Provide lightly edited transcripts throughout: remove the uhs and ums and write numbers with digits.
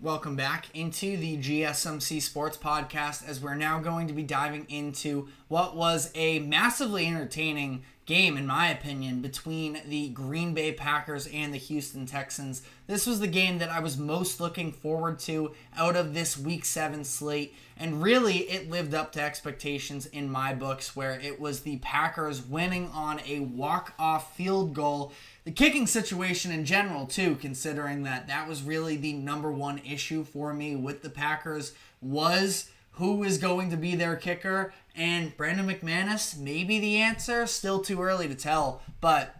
Welcome back into the GSMC Sports Podcast, as we're now going to be diving into what was a massively entertaining game, in my opinion, between the Green Bay Packers and the Houston Texans. This was the game that I was most looking forward to out of this Week 7 slate, and really it lived up to expectations in my books, where it was the Packers winning on a walk-off field goal. The kicking situation in general, too, considering that was really the number one issue for me with the Packers, was who is going to be their kicker. And Brandon McManus may be the answer. Still too early to tell, but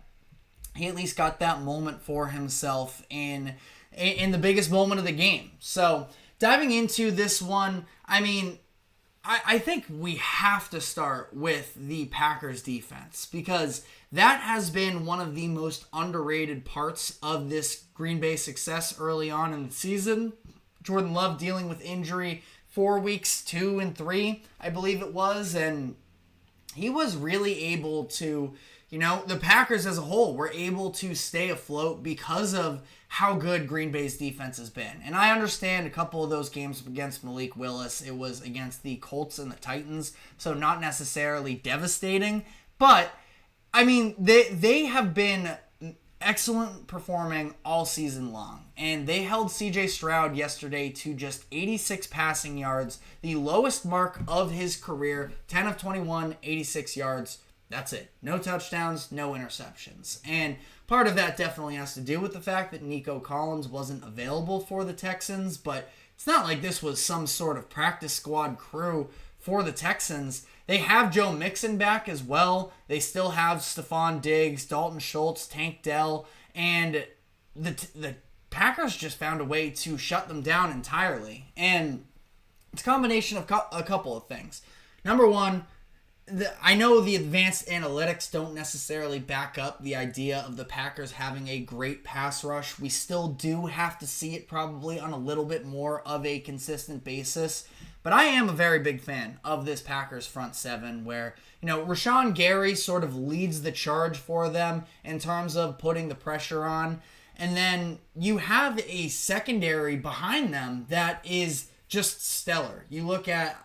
he at least got that moment for himself in the biggest moment of the game. So diving into this one, I think we have to start with the Packers defense, because that has been one of the most underrated parts of this Green Bay success early on in the season. Jordan Love dealing with injury for weeks 2 and 3, I believe it was, and he was really able to, the Packers as a whole were able to stay afloat because of how good Green Bay's defense has been. And I understand a couple of those games against Malik Willis, it was against the Colts and the Titans, so not necessarily devastating, but they have been excellent performing all season long. And they held CJ Stroud yesterday to just 86 passing yards, the lowest mark of his career, 10 of 21, 86 yards. That's it. No touchdowns, no interceptions. And part of that definitely has to do with the fact that Nico Collins wasn't available for the Texans, but it's not like this was some sort of practice squad crew for the Texans. They have Joe Mixon back as well. They still have Stephon Diggs, Dalton Schultz, Tank Dell, and the Packers just found a way to shut them down entirely. And it's a combination of a couple of things. Number one, I know the advanced analytics don't necessarily back up the idea of the Packers having a great pass rush. We still do have to see it probably on a little bit more of a consistent basis. But I am a very big fan of this Packers front seven, where, Rashawn Gary sort of leads the charge for them in terms of putting the pressure on. And then you have a secondary behind them that is just stellar. You look at,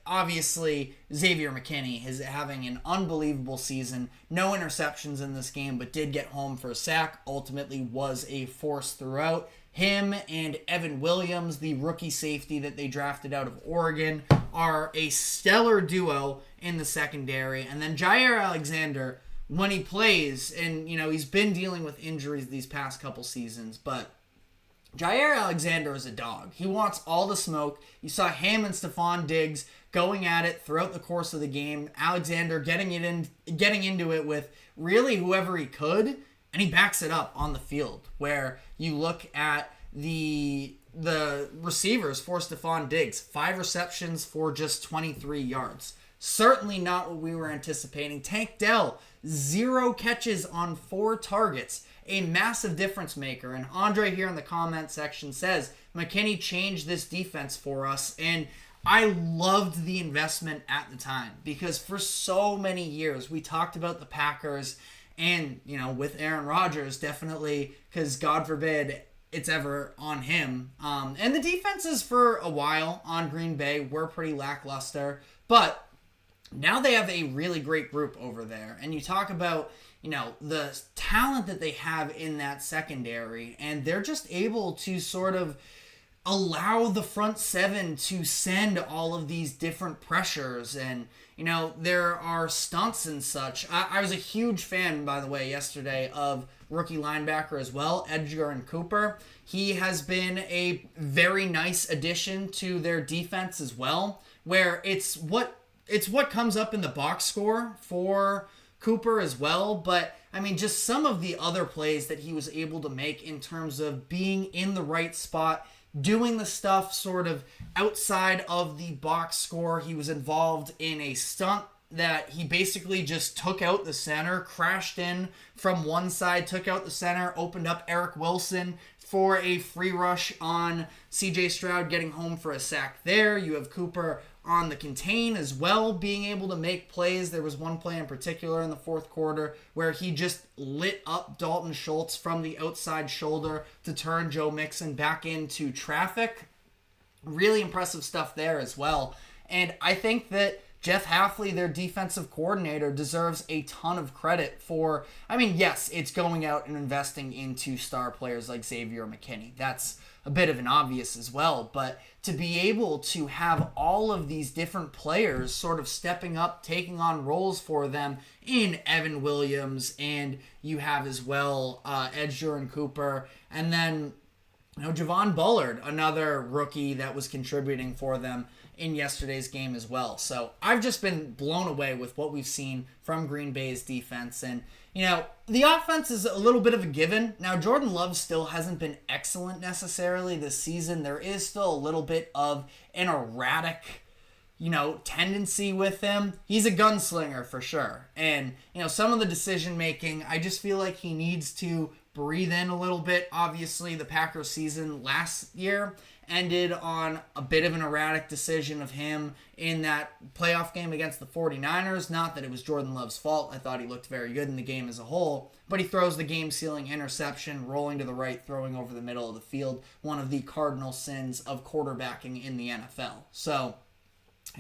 obviously Xavier McKinney is having an unbelievable season. No interceptions in this game, but did get home for a sack. Ultimately was a force throughout. Him and Evan Williams, the rookie safety that they drafted out of Oregon, are a stellar duo in the secondary. And then Jair Alexander, when he plays, and he's been dealing with injuries these past couple seasons, but Jair Alexander is a dog. He wants all the smoke. You saw him and Stephon Diggs going at it throughout the course of the game. Alexander getting into it with really whoever he could, and he backs it up on the field, where you look at the receivers for Stephon Diggs, 5 receptions for just 23 yards. Certainly not what we were anticipating. Tank Dell, 0 catches on 4 targets. A massive difference maker. And Andre here in the comment section says, McKinney changed this defense for us. And I loved the investment at the time, because for so many years we talked about the Packers and, with Aaron Rodgers, definitely, because God forbid it's ever on him. And the defenses for a while on Green Bay were pretty lackluster, but now they have a really great group over there. And you talk about, the talent that they have in that secondary, and they're just able to sort of allow the front seven to send all of these different pressures. And, there are stunts and such. I was a huge fan, by the way, yesterday of rookie linebacker as well, Edgerrin Cooper. He has been a very nice addition to their defense as well, where it's what comes up in the box score for Cooper as well, but just some of the other plays that he was able to make in terms of being in the right spot, doing the stuff sort of outside of the box score. He was involved in a stunt that he basically just took out the center, crashed in from one side, took out the center, opened up Eric Wilson, for a free rush on CJ Stroud, getting home for a sack there. You have Cooper on the contain as well, being able to make plays. There was one play in particular in the fourth quarter where he just lit up Dalton Schultz from the outside shoulder to turn Joe Mixon back into traffic. Really impressive stuff there as well. And I think that Jeff Hafley, their defensive coordinator, deserves a ton of credit for, yes, it's going out and investing into star players like Xavier McKinney. That's a bit of an obvious as well, but to be able to have all of these different players sort of stepping up, taking on roles for them in Evan Williams, and you have as well Edgerrin Cooper, and then Javon Bullard, another rookie that was contributing for them in yesterday's game as well. So I've just been blown away with what we've seen from Green Bay's defense. And, the offense is a little bit of a given. Now, Jordan Love still hasn't been excellent necessarily this season. There is still a little bit of an erratic, tendency with him. He's a gunslinger for sure. And, some of the decision making, I just feel like he needs to breathe in a little bit. Obviously, the Packers season last year ended on a bit of an erratic decision of him in that playoff game against the 49ers. Not that it was Jordan Love's fault. I thought he looked very good in the game as a whole. But he throws the game-sealing interception, rolling to the right, throwing over the middle of the field. One of the cardinal sins of quarterbacking in the NFL. So,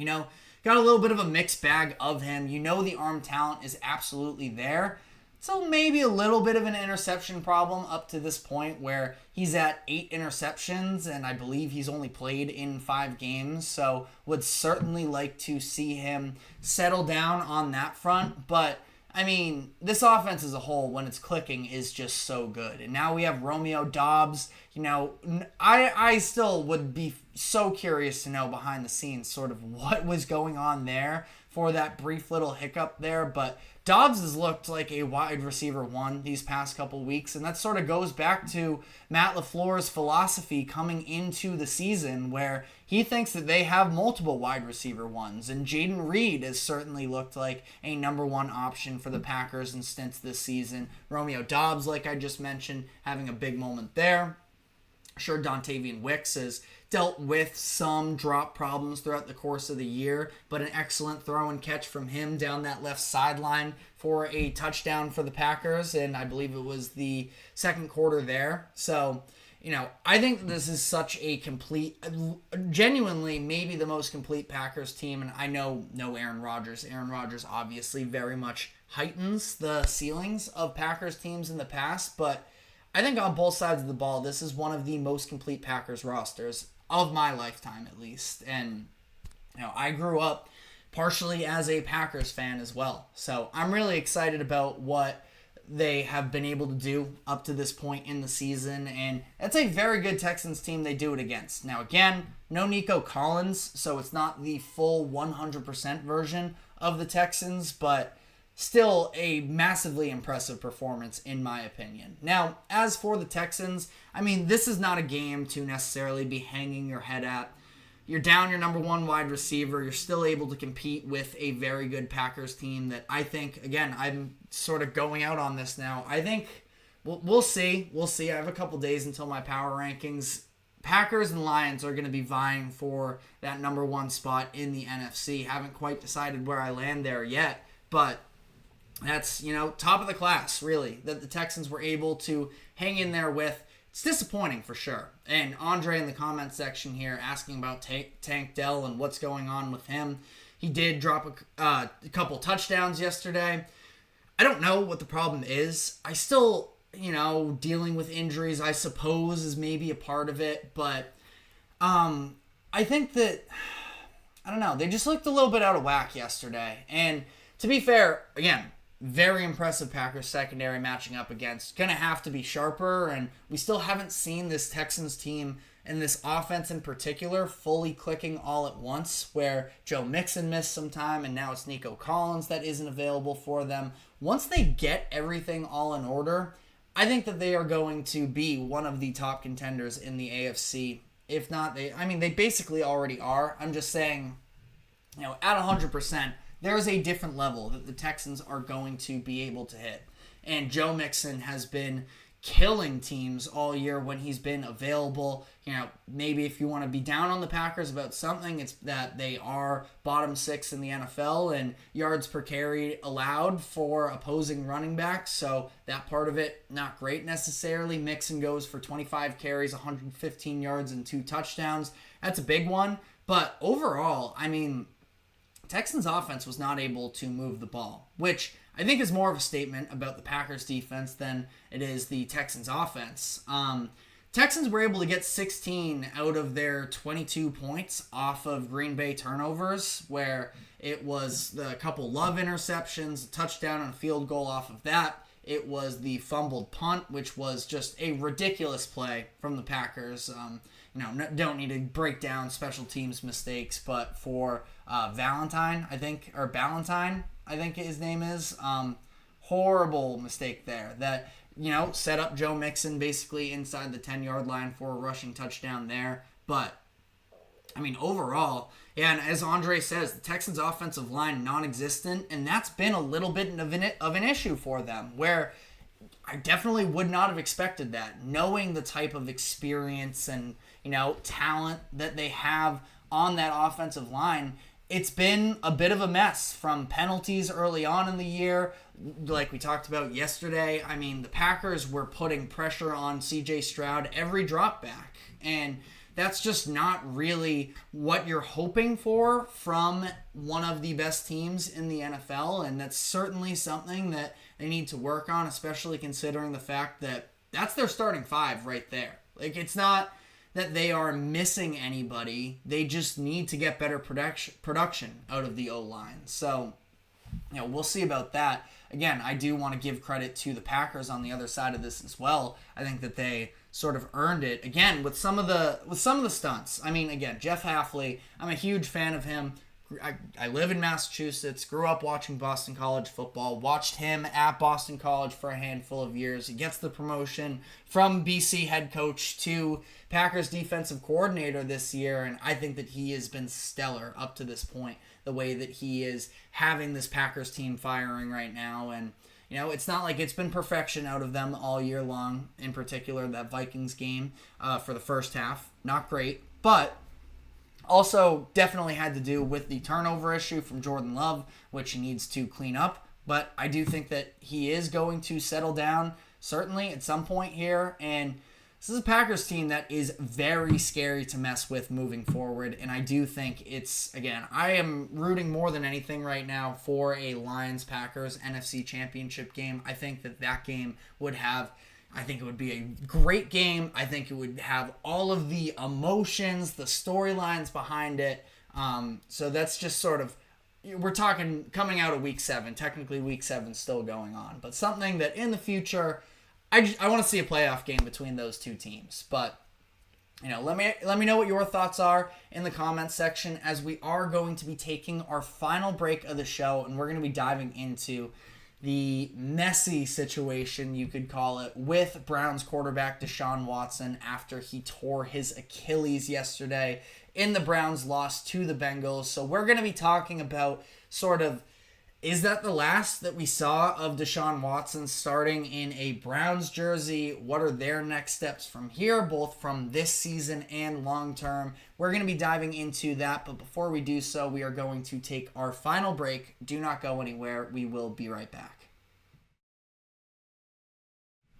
got a little bit of a mixed bag of him. The arm talent is absolutely there. So maybe a little bit of an interception problem up to this point where he's at 8 interceptions, and I believe he's only played in 5 games. So would certainly like to see him settle down on that front. But, this offense as a whole, when it's clicking, is just so good. And now we have Romeo Doubs. I still would be so curious to know behind the scenes sort of what was going on there for that brief little hiccup there. But Dobbs has looked like a wide receiver one these past couple weeks, and that sort of goes back to Matt LaFleur's philosophy coming into the season where he thinks that they have multiple wide receiver ones, and Jaden Reed has certainly looked like a number one option for the Packers in stints this season. Romeo Doubs, like I just mentioned, having a big moment there. Sure, Dontavian Wicks has dealt with some drop problems throughout the course of the year, but an excellent throw and catch from him down that left sideline for a touchdown for the Packers, and I believe it was the second quarter there. So, I think this is such a complete, genuinely maybe the most complete Packers team, and I know no Aaron Rodgers. Aaron Rodgers obviously very much heightens the ceilings of Packers teams in the past, but I think on both sides of the ball, this is one of the most complete Packers rosters of my lifetime, at least. And, I grew up partially as a Packers fan as well. So I'm really excited about what they have been able to do up to this point in the season. And it's a very good Texans team they do it against. Now, again, no Nico Collins, so it's not the full 100% version of the Texans, but still a massively impressive performance in my opinion. Now, as for the Texans, this is not a game to necessarily be hanging your head at. You're down your number one wide receiver. You're still able to compete with a very good Packers team that I think, again, I'm sort of going out on this now. I think we'll see. We'll see. I have a couple days until my power rankings. Packers and Lions are going to be vying for that number one spot in the NFC. Haven't quite decided where I land there yet, but that's, top of the class, really, that the Texans were able to hang in there with. It's disappointing for sure. And Andre in the comment section here asking about Tank Dell and what's going on with him. He did drop a couple touchdowns yesterday. I don't know what the problem is. I still, dealing with injuries, I suppose, is maybe a part of it. But I think that, I don't know, they just looked a little bit out of whack yesterday. And to be fair, again, very impressive Packers secondary matching up against. Going to have to be sharper, and we still haven't seen this Texans team and this offense in particular fully clicking all at once, where Joe Mixon missed some time, and now it's Nico Collins that isn't available for them. Once they get everything all in order, I think that they are going to be one of the top contenders in the AFC. If not, they basically already are. I'm just saying, at 100%, there is a different level that the Texans are going to be able to hit. And Joe Mixon has been killing teams all year when he's been available. Maybe if you want to be down on the Packers about something, it's that they are bottom 6 in the NFL and yards per carry allowed for opposing running backs. So that part of it, not great necessarily. Mixon goes for 25 carries, 115 yards, and 2 touchdowns. That's a big one. But overall, Texans offense was not able to move the ball, which I think is more of a statement about the Packers defense than it is the Texans offense. Texans were able to get 16 out of their 22 points off of Green Bay turnovers, where it was a couple Love interceptions, a touchdown, and a field goal off of that. It was the fumbled punt, which was just a ridiculous play from the Packers. Don't need to break down special teams mistakes, but for Ballantyne, I think his name is, horrible mistake there that, set up Joe Mixon basically inside the 10-yard line for a rushing touchdown there. But, overall, and as Andre says, the Texans' offensive line non-existent, and that's been a little bit of an issue for them, where I definitely would not have expected that, knowing the type of experience and, talent that they have on that offensive line. It's been a bit of a mess from penalties early on in the year. Like we talked about yesterday, the Packers were putting pressure on CJ Stroud every drop back. And that's just not really what you're hoping for from one of the best teams in the NFL. And that's certainly something that they need to work on, especially considering the fact that that's their starting 5 right there. It's not that they are missing anybody. They just need to get better production out of the O-line. So, we'll see about that. Again, I do want to give credit to the Packers on the other side of this as well. I think that they sort of earned it again with some of the stunts. Again, Jeff Hafley, I'm a huge fan of him. I live in Massachusetts, grew up watching Boston College football, watched him at Boston College for a handful of years. He gets the promotion from BC head coach to Packers defensive coordinator this year, and I think that he has been stellar up to this point, the way that he is having this Packers team firing right now. And, it's not like it's been perfection out of them all year long, in particular that Vikings game for the first half. Not great, but also definitely had to do with the turnover issue from Jordan Love, which he needs to clean up. But I do think that he is going to settle down, certainly at some point here. And this is a Packers team that is very scary to mess with moving forward. And I do think I am rooting more than anything right now for a Lions-Packers NFC Championship game. I think that game would be a great game. I think it would have all of the emotions, the storylines behind it. So that's just sort of, we're talking coming out of Week 7. Technically, Week 7 still going on. But something that in the future, I want to see a playoff game between those two teams. But, let me know what your thoughts are in the comments section, as we are going to be taking our final break of the show, and we're going to be diving into the messy situation, you could call it, with Browns quarterback Deshaun Watson after he tore his Achilles yesterday in the Browns' loss to the Bengals. So we're going to be talking about is that the last that we saw of Deshaun Watson starting in a Browns jersey? What are their next steps from here, both from this season and long term? We're going to be diving into that, but before we do so, we are going to take our final break. Do not go anywhere. We will be right back.